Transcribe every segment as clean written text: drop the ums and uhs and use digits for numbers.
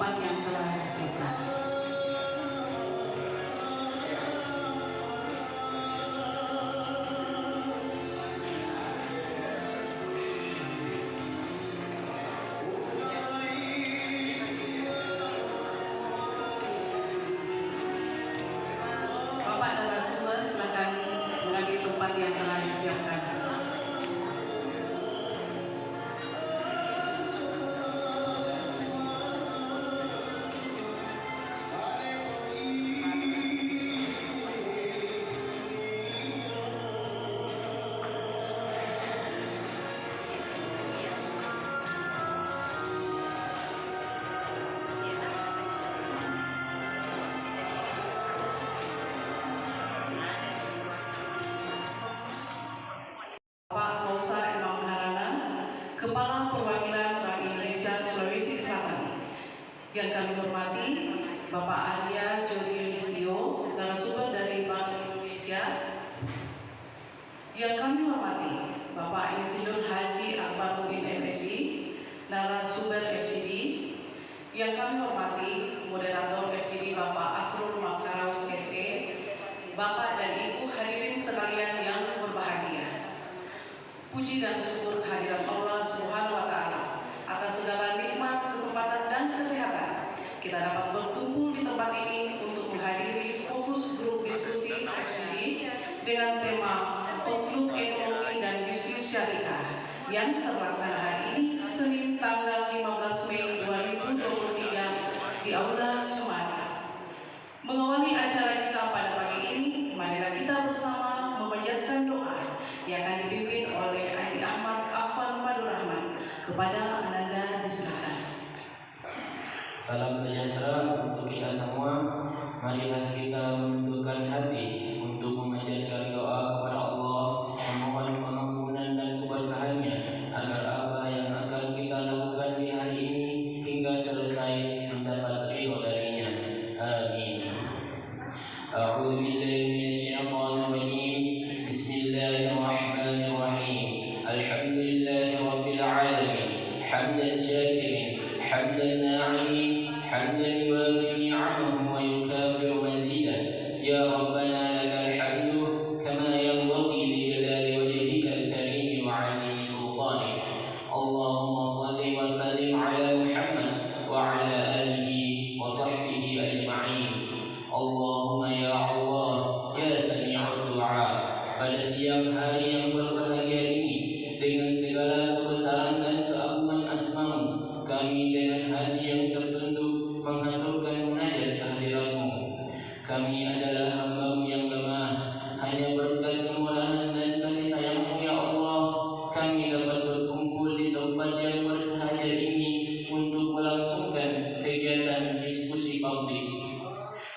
tempat yang telah disiapkan. Bapak narasumber silakan mengambil tempat yang telah disiapkan. Kepala Perwakilan Bank Indonesia Sulawesi Selatan. Yang kami hormati Bapak Arya Jody Listio, narasumber dari Bank Indonesia. Yang kami hormati Bapak Insinyur Haji Akbar Muin MSI, narasumber FGD. Yang kami hormati moderator FGD Bapak Asrul Makaraus SE, Bapak dan Ibu hadirin sekalian yang berbahagia. Puji dan syukur kehadiran Allah Subhanahu wa Ta'ala atas segala nikmat, kesempatan, dan kesehatan. Kita dapat berkumpul di tempat ini untuk menghadiri fokus grup diskusi FGD dengan tema Outlook Ekonomi dan Bisnis Syariah yang terlaksana hari ini Senin tanggal 15 Mei 2023 di Aula Jumat. Mengawali acara kita pada pagi ini, marilah kita bersama memanjatkan doa yang akan dipimpin oleh Adi Ahmad Afan Madurrahman. Kepada Ananda disilakan. Salam sejahtera untuk kita semua. Marilah kita menundukkan hati untuk memanjatkan doa kepada Allah, memohon pengampunan dan keberkahannya agar apa yang akan kita lakukan di hari ini hingga selesai mendapat ridho darinya. Amin. A'udzu billahi minasyaitonir rajim. Bismillahirrahmanirrahim. Alhamdulillahi rabbil alamin. Hamdan syakirin, hamdan na'imin, hamdan yuwafi ni'amahu wa yukafiru mazidah. Ya Rabbana lakal hamdu kama yanbaghi li jalali wajhikal karim wa 'azimi sultanik. Allahumma shalli wa sallim ala Muhammad wa ala alihi wa sahbihi ajma'in. Allahumma ya Allah, ya sami'ud du'a. Pada siang hari yang berbahagia ini, dengan segala kebesaran dan keagungan asma-Mu, kami dengan hati yang tertunduk menghaturkan munajat kehadirat-Mu. Kami adalah hamba-Mu yang lemah, hanya berkat kemurahan dan kasih sayang-Mu ya Allah, kami dapat berkumpul di tempat yang bersahaja ini untuk melangsungkan kegiatan diskusi publik.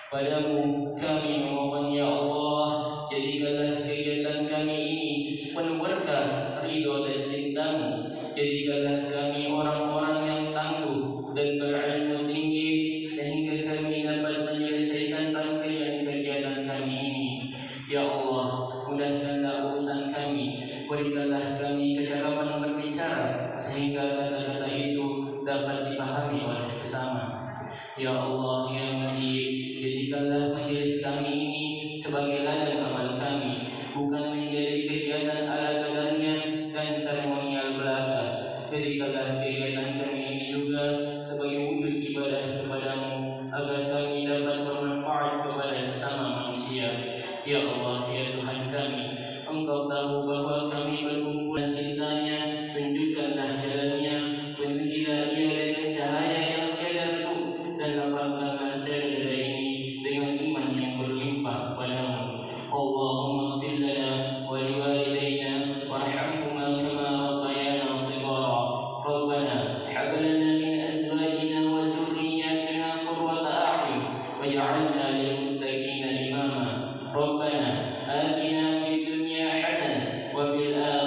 Padamu kami memohon ya Allah, jadikanlah kegiatan kami ini penuh berkah, ridho dan cinta-Mu. Jadikanlah kami orang-orang yang tangguh dan berilmu tinggi sehingga kami dapat menyelesaikan rangkaian kegiatan kami ini. Ya Allah, mudahkanlah urusan kami, berikanlah kami kecakapan berbicara sehingga kata-kata itu dapat dipahami oleh sesama. Ya Allah yang Majid, jadikanlah majelis kami ini sebagai ladang amal kami, bukan menjadi kegiatan ala kadarnya dan seremonial belaka. Jadikanlah kegiatan kami ini juga sebagai wujud ibadah kepada-Mu agar kami dapat bermanfaat kepada sesama manusia. Ya Allah, ya Tuhan kami, Engkau tahu bahwa kami berkumpul cintanya, tunjukkanlah jalannya, penuhilah ia dengan cahaya yang tiada redup, dan lapangkanlah dada-dada ini dengan iman yang berlimpah kepadamu. Allahumma ighfir lana wa liwalidayna warhamhuma kama rabbayana shighara. Rabbana hab lana min azwajina wa dhurriyyatina qurrata a'yun waj'alna lil muttaqina imama. Rabbana atina fid dunya hasanah wa fil akhirati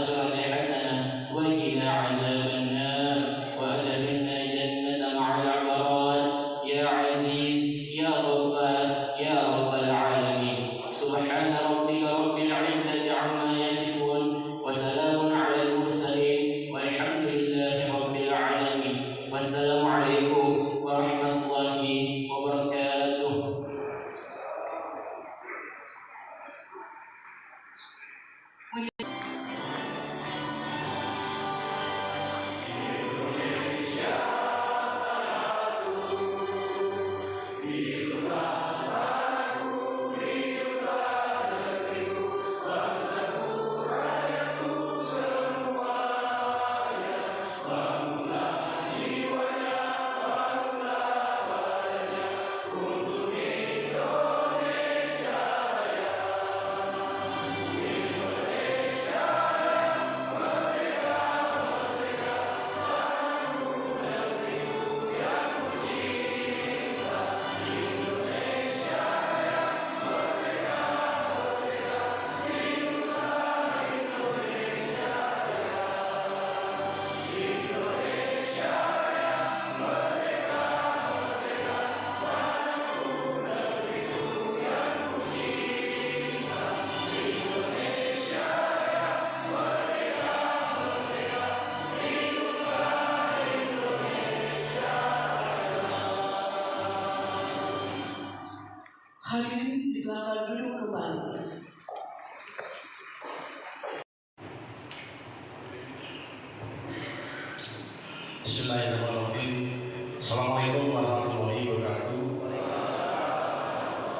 Bismillahirrahmanirrahim. Assalamualaikum warahmatullahi wabarakatuh.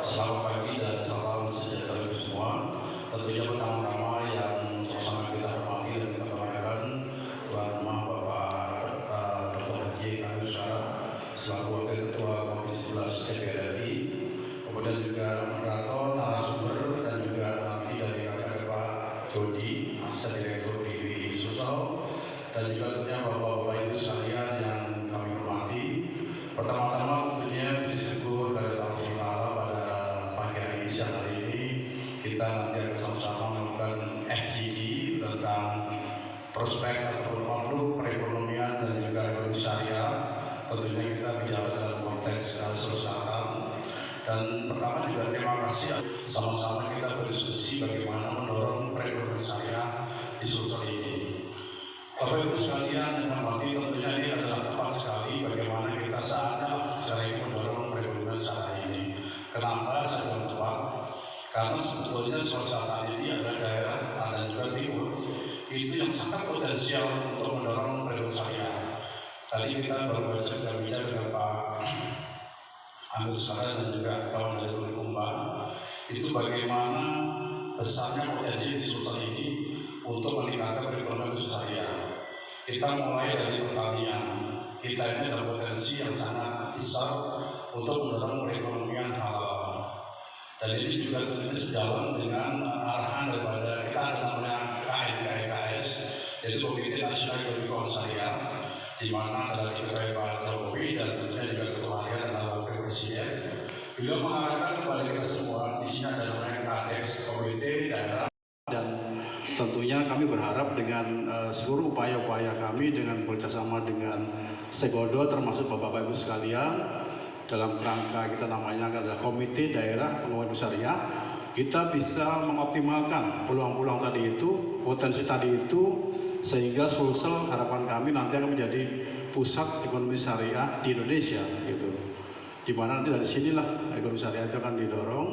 Selamat pagi dan salam sejahtera untuk semua. Tentunya pertama-tama yang sama kita hormati dan kita banggakan tuan rumah Bapak Dr. Haji Agus Syara selaku Wakil Ketua Komisi 11 DPR RI, kemudian juga moderator, narasumber, dan juga nanti dari kakak Pak Jody, Asisten Direktur PBI Sosial, dan juga tentunya Bapak-Bapak Ibu sekalian yang kami hormati. Pertama-tama tentunya bersyukur kepada Allah Taala pada pagi hari ini, siang hari ini kita nanti akan sama-sama melakukan FGD tentang prospek ataupun outlook perekonomian dan juga ekonomi syariah. Tentunya kita bicara dalam konteks sosial. Dan pertama juga terima kasih sama-sama kita berdiskusi bagaimana mendorong perekonomian syariah di Sulsel ini. Bapak Ibu sekalian yang hormati, tentunya ini adalah tepat sekali bagaimana kita saatnya cara mendorong perekonomian syariah ini. Kenapa saya bilang tepat? Karena sebetulnya Sulsel ini adalah daerah dan juga timur itu yang sangat potensial untuk mendorong perekonomian syariah. Tadi kita baru baca dan bicara dengan Pak Agus Syara dan juga kawan dari Kumba, itu bagaimana besarnya potensi di Sulsel ini untuk meningkatkan perekonomian syariah. Kita mulai dari pertanian. Kita ini ada potensi yang sangat besar untuk mendorong perekonomian halal. Dan ini juga tentunya sejalan dengan arahan daripada kita ada namanya KNKS, yaitu Komite Nasional Ekonomi Syariah, di mana adalah diketuai Pak Jokowi dan tentunya juga Ketua Harian adalah Wakil Presiden. Beliau mengarahkan kepada kita semua, di sini ada namanya KDEX, Komite Daerah. Dan tentunya kami berharap dengan seluruh upaya-upaya kami dengan bekerjasama dengan stakeholder termasuk Bapak-Bapak Ibu sekalian dalam kerangka kita namanya adalah Komite Daerah Pengembangan Syariah, kita bisa mengoptimalkan peluang-peluang tadi itu, potensi tadi itu, sehingga Sulsel harapan kami nanti akan menjadi pusat ekonomi syariah di Indonesia gitu. Di mana nanti dari sinilah ekonomi syariah itu akan didorong,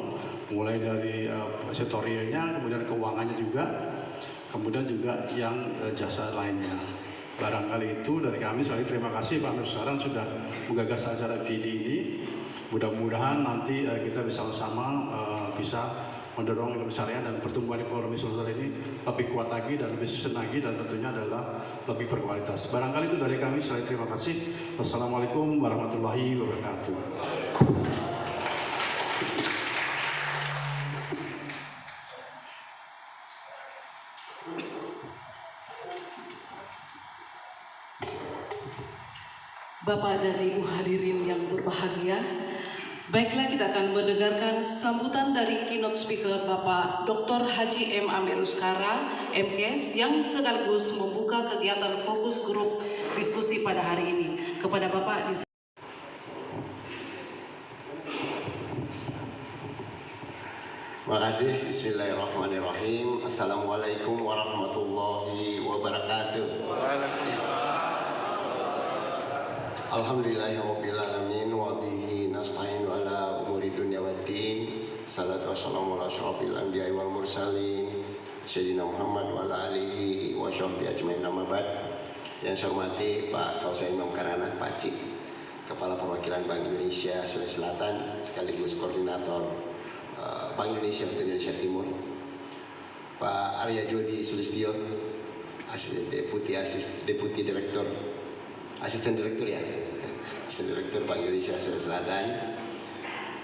mulai dari sektor realnya, kemudian keuangannya juga, kemudian juga yang jasa lainnya. Barangkali itu dari kami. Sekali terima kasih Pak Nur Saran sudah menggagas acara FGD ini. Mudah-mudahan nanti kita bisa sama bisa mendorong ekonomi syariah dan pertumbuhan ekonomi Sulsel ini lebih kuat lagi dan lebih sustain lagi, dan tentunya adalah lebih berkualitas. Barangkali itu dari kami. Sekali terima kasih. Wassalamualaikum warahmatullahi wabarakatuh. Bapak dan Ibu hadirin yang berbahagia, baiklah kita akan mendengarkan sambutan dari keynote speaker Bapak Dr. Haji M. Amir Uskara, MKes, yang sekaligus membuka kegiatan fokus grup diskusi pada hari ini. Kepada Bapak Terima kasih. Bismillahirrahmanirrahim. Assalamualaikum warahmatullahi wabarakatuh. Alhamdulillahirabbil alamin wa bihi nasta'inu ala umuri dunya waddin. Salatu wassalamu ala asyrofil anbiya'i wal mursalin Sayyidina Muhammad wa ala alihi wa sahbihi ajmain, amma ba'd. Yang saya hormati Pak Kausa Imam Karana, Pak Cik, Kepala Perwakilan Bank Indonesia Sulawesi Selatan sekaligus Koordinator Bank Indonesia untuk Indonesia Timur, Pak Arya Jody Sulistyo, Deputi Direktur, Asisten Direktur Bank Indonesia Sulawesi Selatan,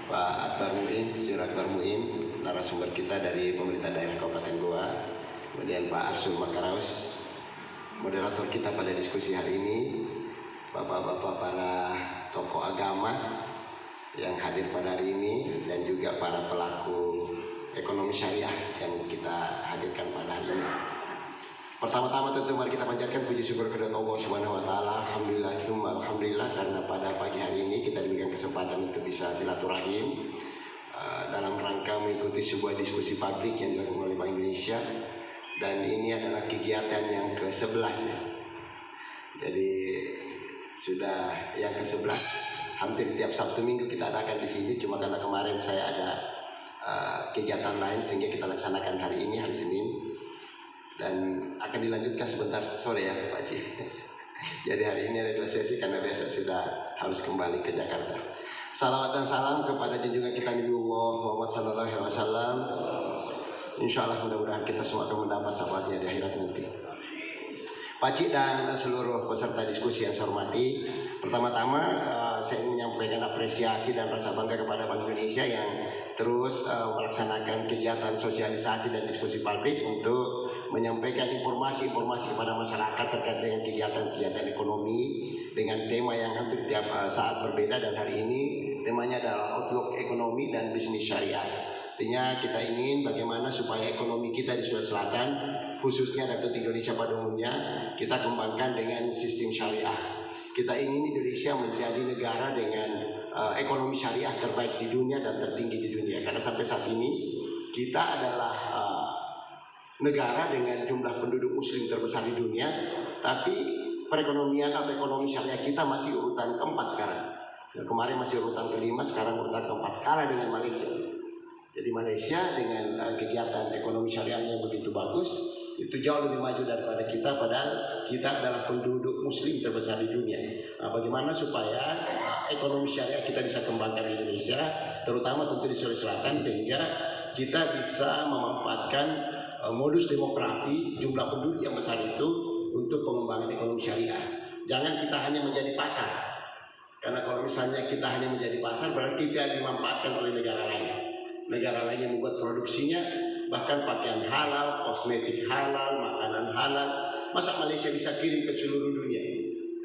Pak Akbar Muin, Sir Akbar Muin, narasumber kita dari pemerintah daerah Kabupaten Goa, kemudian Pak Arsul Makaraus, moderator kita pada diskusi hari ini, bapak-bapak para tokoh agama yang hadir pada hari ini, dan juga para pelaku ekonomi syariah yang kita hadirkan pada hari ini. Pertama-tama tentu mari kita panjatkan puji syukur kepada Allah Subhanahu wa taala. Alhamdulillah summa alhamdulillah, karena pada pagi hari ini kita diberikan kesempatan untuk bisa silaturahim dalam rangka mengikuti sebuah diskusi publik yang dilakukan oleh Bank Indonesia, dan ini adalah kegiatan yang ke-11 ya. Jadi sudah yang ke-11, hampir tiap Sabtu Minggu kita adakan di sini, cuma karena kemarin saya ada kegiatan lain sehingga kita laksanakan hari ini, hari Senin, dan akan dilanjutkan sebentar sore ya Pak Cik. Jadi hari ini ada 2 sesi karena besok sudah harus kembali ke Jakarta. Salawat dan salam kepada junjungan kita Nabiullah Muhammad sallallahu alaihi wasallam. Insya Allah mudah-mudahan kita semua akan mendapat syafaatnya di akhirat nanti. Pak Cik dan seluruh peserta diskusi yang saya hormati, pertama-tama saya ingin menyampaikan apresiasi dan rasa bangga kepada Bank Indonesia yang terus melaksanakan kegiatan sosialisasi dan diskusi publik untuk menyampaikan informasi-informasi kepada masyarakat terkait dengan kegiatan-kegiatan ekonomi dengan tema yang hampir tiap saat berbeda, dan hari ini temanya adalah Outlook Ekonomi dan Bisnis Syariah. Artinya kita ingin bagaimana supaya ekonomi kita di Sulawesi Selatan, khususnya dan tentu Indonesia pada umumnya, kita kembangkan dengan sistem syariah. Kita ingin Indonesia menjadi negara dengan ekonomi syariah terbaik di dunia dan tertinggi di dunia. Karena sampai saat ini kita adalah negara dengan jumlah penduduk muslim terbesar di dunia, tapi perekonomian atau ekonomi syariah kita masih urutan keempat sekarang. Kemarin masih urutan kelima, sekarang urutan keempat, kalah dengan Malaysia. Jadi Malaysia dengan kegiatan ekonomi syariahnya begitu bagus, itu jauh lebih maju daripada kita, padahal kita adalah penduduk muslim terbesar di dunia. Nah, bagaimana supaya ekonomi syariah kita bisa kembangkan di Indonesia, terutama tentu di Sulawesi Selatan, sehingga kita bisa memanfaatkan modus demografi jumlah penduduk yang besar itu untuk pengembangan ekonomi syariah. Jangan kita hanya menjadi pasar, karena kalau misalnya kita hanya menjadi pasar berarti kita dimanfaatkan oleh negara lain. Negara lain yang membuat produksinya, bahkan pakaian halal, kosmetik halal, makanan halal. Masa Malaysia bisa kirim ke seluruh dunia,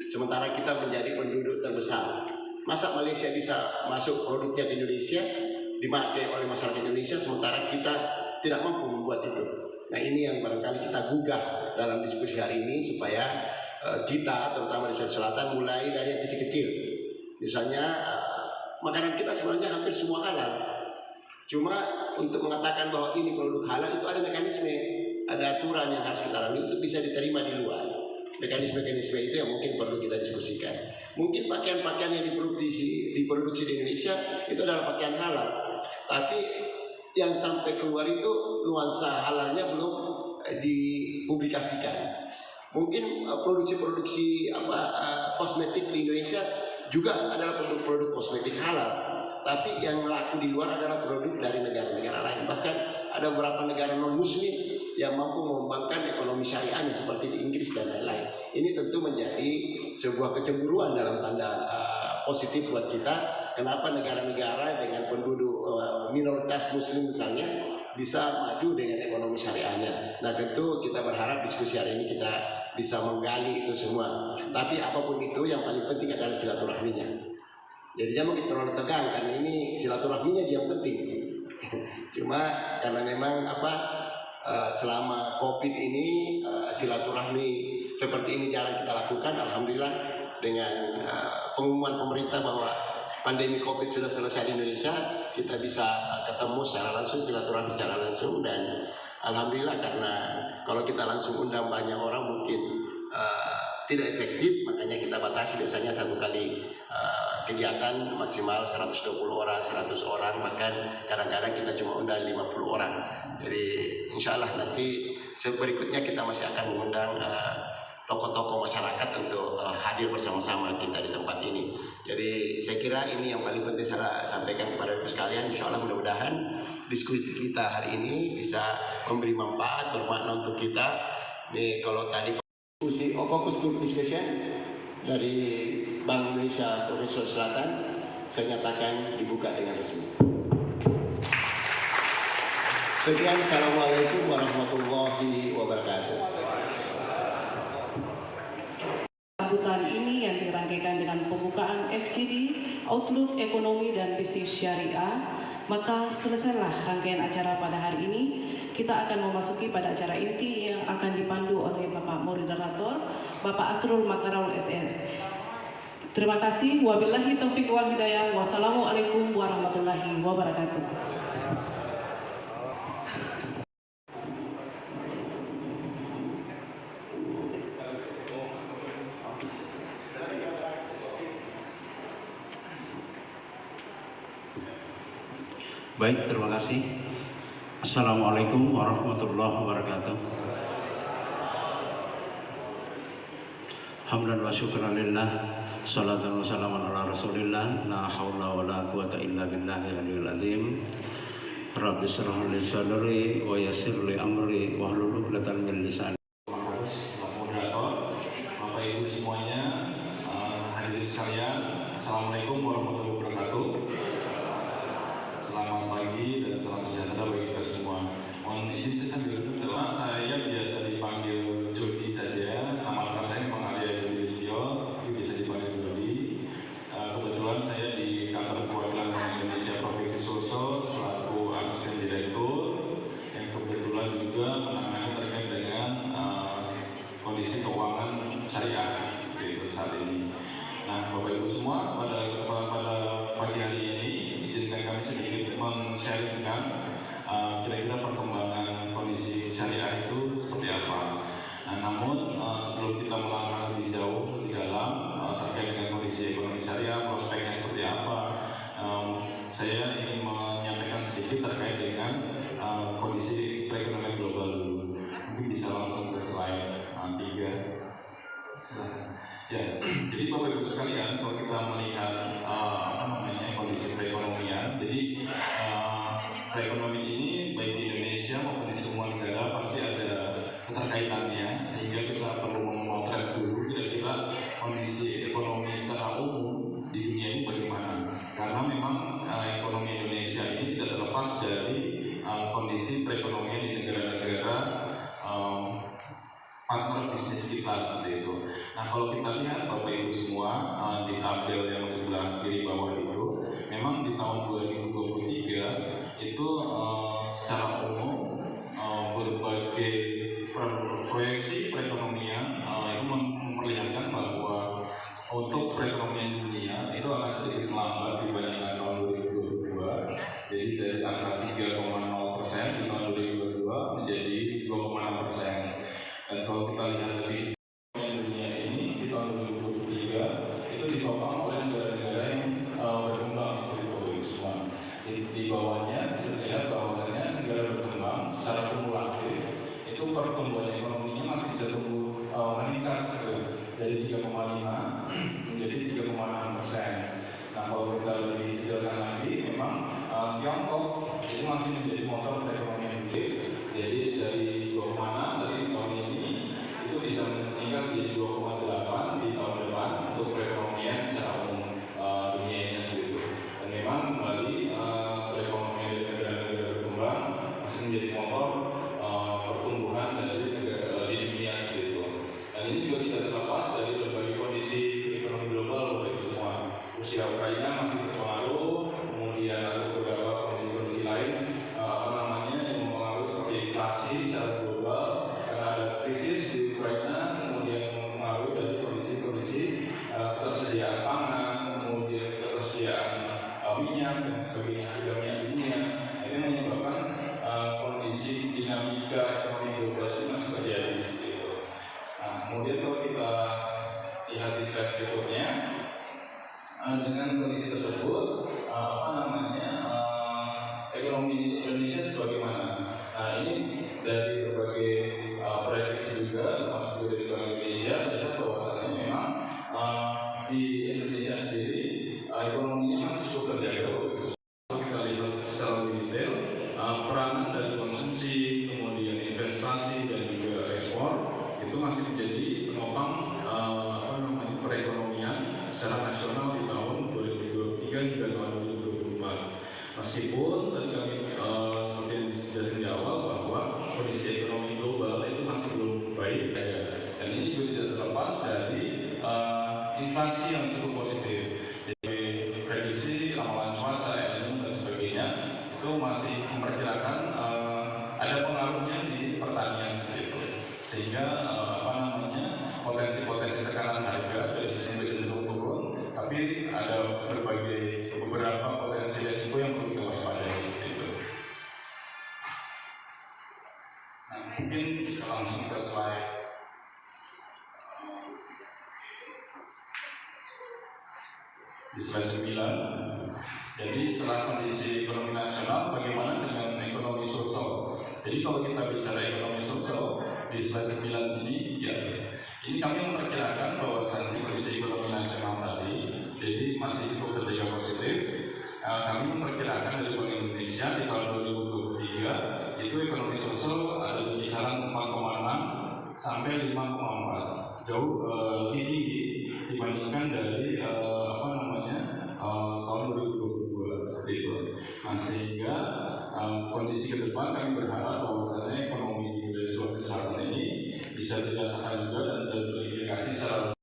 sementara kita menjadi penduduk terbesar? Masa Malaysia bisa masuk produknya ke Indonesia, dipakai oleh masyarakat Indonesia, sementara kita tidak mampu membuat itu? Nah, ini yang barangkali kita gugah dalam diskusi hari ini, supaya kita, terutama di Sulawesi Selatan, mulai dari yang kecil-kecil. Misalnya, makanan kita sebenarnya hampir semua halal. Cuma untuk mengatakan bahwa ini produk halal itu ada mekanisme, ada aturan yang harus kita lalui untuk bisa diterima di luar. Mekanisme-mekanisme itu yang mungkin perlu kita diskusikan. Mungkin pakaian-pakaian yang diproduksi di Indonesia itu adalah pakaian halal, tapi yang sampai keluar itu nuansa halalnya belum dipublikasikan. Mungkin produksi-produksi kosmetik di Indonesia juga adalah produk-produk kosmetik halal, tapi yang laku di luar adalah produk dari negara-negara lain. Bahkan ada beberapa negara non-muslim yang mampu mengembangkan ekonomi syariahnya seperti di Inggris dan lain-lain. Ini tentu menjadi sebuah kecemburuan dalam tanda positif buat kita. Kenapa negara-negara dengan penduduk minoritas muslim misalnya bisa maju dengan ekonomi syariahnya. Nah, tentu kita berharap diskusi hari ini kita bisa menggali itu semua. Tapi apapun itu, yang paling penting adalah silaturahminya. Jadi jangan kita terlalu tegang, karena ini silaturahminya yang penting. Cuma karena memang selama COVID ini silaturahmi seperti ini jarang kita lakukan. Alhamdulillah dengan pengumuman pemerintah bahwa pandemi COVID sudah selesai di Indonesia, kita bisa ketemu secara langsung, silaturahmi secara langsung. Dan alhamdulillah, karena kalau kita langsung undang banyak orang mungkin tidak efektif, makanya kita batasi biasanya satu kali kegiatan maksimal 120 orang, 100 orang, bahkan kadang-kadang kita cuma undang 50 orang. Jadi insya Allah nanti berikutnya kita masih akan mengundang tokoh-tokoh masyarakat untuk hadir bersama-sama kita di tempat ini. Jadi saya kira ini yang paling penting saya sampaikan kepada ibu sekalian. Insya Allah mudah-mudahan diskusi kita hari ini bisa memberi manfaat, bermakna untuk kita. Nih, kalau tadi diskusi fokus group discussion dari Bank Indonesia Provinsi Sulawesi Selatan, saya nyatakan dibuka dengan resmi. Sekian, assalamualaikum warahmatullahi wabarakatuh. Sambutan ini yang dirangkaikan dengan pembukaan FGD Outlook Ekonomi dan Bisnis Syariah, maka selesailah rangkaian acara pada hari ini. Kita akan memasuki pada acara inti yang akan dipandu oleh Bapak Moderator, Bapak Asrul Makarau SN. Terima kasih. Wabillahi taufiq wal hidayah. Wassalamualaikum warahmatullahi wabarakatuh. Baik, terima kasih. Assalamualaikum warahmatullahi wabarakatuh. Hamdan wa syukran lillah. Salatan wa salaman ala rasulillah. La hawla wa la quwata illa billahi aliyul azim. Rabbi syrah li sadri wa yassir li amri wa hlul 'uqdatam min lisani. Moderator, Bapak Ibu semuanya, hadirin sekalian, Assalamualaikum warahmatullahi wabarakatuh. Selamat pagi dan salam sejahtera bagi kita semua. Mohon izin saya sambil duduk. Saya biasa dipanggil Jody saja. Nama lengkap saya memang Arya Jody Listio, tapi biasa dipanggil Jody. Kebetulan saya di kantor perwakilan Bank Indonesia Provinsi Sulsel selaku asisten direktur yang kebetulan juga menangani terkait dengan kondisi keuangan syariah seperti itu saat ini. Nah, Bapak Ibu semua, pada kesempatan pada pagi hari ini izinkan kami sedikit men-sharingkan kira-kira perkembangan kondisi syariah itu seperti apa. Nah, namun sebelum kita melangkah lebih jauh lebih dalam terkait dengan kondisi ekonomi syariah, prospeknya seperti apa, saya ingin menyampaikan sedikit terkait dengan kondisi perekonomian global dulu. Mungkin bisa langsung ke slide 3. Ya, jadi Bapak Ibu sekalian, kalau kita melihat kondisi perekonomian, jadi perekonomian ini baik di Indonesia maupun di semua negara pasti ada keterkaitannya, sehingga kita perlu memotret dulu kira-kira kondisi ekonomi secara umum di dunia ini bagaimana. Karena memang ekonomi Indonesia ini tidak terlepas dari kondisi perekonomian di negara-negara partner bisnis kita seperti itu. Nah, kalau kita lihat Bapak Ibu semua di tabel yang sebelah kiri bawah itu, memang di tahun 2023 itu secara umum berbagai proyeksi perekonomian itu memperlihatkan bahwa untuk perekonomian dunia itu akan sedikit melambat dibandingkan tahun 2022. Jadi dari angka 3,0% di tahun 2022 menjadi 2,6%. Dan kalau kita lihat lebih dunia ini di tahun 2023 itu ditopang oleh negara-negara yang berkembang seperti itu semua. Di bawahnya bisa dilihat bahwasanya negara berkembang secara kumulatif itu pertumbuhan ekonominya masih bisa tumbuh meningkat dari 3,5 menjadi 3,6%. Nah, kalau kita lebih detailkan lagi, memang Tiongkok itu masih menjadi motor perekonomian dunia. Jadi dari 2,6 dari tahun ini itu bisa meningkat menjadi 2,8 di tahun depan untuk perekonomian secara umum dunia seperti itu. Dan memang kembali perekonomian dari negara-negara berkembang masih menjadi motor pertumbuhan dari di dunia seperti itu. Dan ini juga tidak terlepas dari berbagai kondisi ekonomi global Bapak Ibu semua. Rusia Ukraina masih terpengaruh, kemudian ada beberapa kondisi-kondisi lain yang mempengaruhi seperti inflasi secara global karena ada krisis di Ukraina, kemudian mempengaruhi dari kondisi-kondisi ketersediaan pangan, kemudian ketersediaan minyak dan sebagainya, harga minyak dunia. Itu menyebabkan kondisi dinamika ekonomi global ini masih terjadi seperti itu. Nah, kemudian kalau kita lihat di slide berikutnya, dengan kondisi tersebut ekonomi Indonesia sebagaimana. Nah, ini dari berbagai prediksi juga termasuk juga dari Bank Indonesia terlihat bahwasannya memang di Indonesia sendiri ekonominya masih cukup terjaga. Kita lihat secara lebih detail peranan dari konsumsi, kemudian investasi dan juga ekspor itu masih menjadi penopang perekonomian secara nasional di tahun 2023 hingga tahun 2024. Meskipun tadi kami seperti yang dijelaskan di awal bahwa kondisi ekonomi global itu masih belum baik, dan ini juga tidak terlepas dari inflasi yang cukup positif. Jadi prediksi ramalan cuaca, El Nino dan sebagainya itu masih memperkirakan ada pengaruhnya di pertanian seperti itu, sehingga potensi-potensi tekanan harga dari sisi cenderung turun, tapi ada beberapa potensi resiko yang perlu kita waspadai seperti itu. Nah, mungkin bisa langsung ke slide di slide 9. Jadi setelah kondisi ekonomi nasional, bagaimana dengan ekonomi sosial? Jadi kalau kita bicara ekonomi sosial, di slide 9 ini, ya, ini kami memperkirakan bahwasannya kondisi ekonomi nasional tadi, jadi masih cukup terjaga positif. Kami memperkirakan dari Bank Indonesia di tahun 2023 itu ekonomi sosial ada di kisaran 4,6 sampai 5,4, jauh lebih tinggi dibandingkan dari tahun 2022 seperti itu. Nah, sehingga kondisi ke depan kami berharap bahwasannya ekonomi di wilayah Sulawesi Selatan ini bisa dirasakan juga dan berimplikasi secara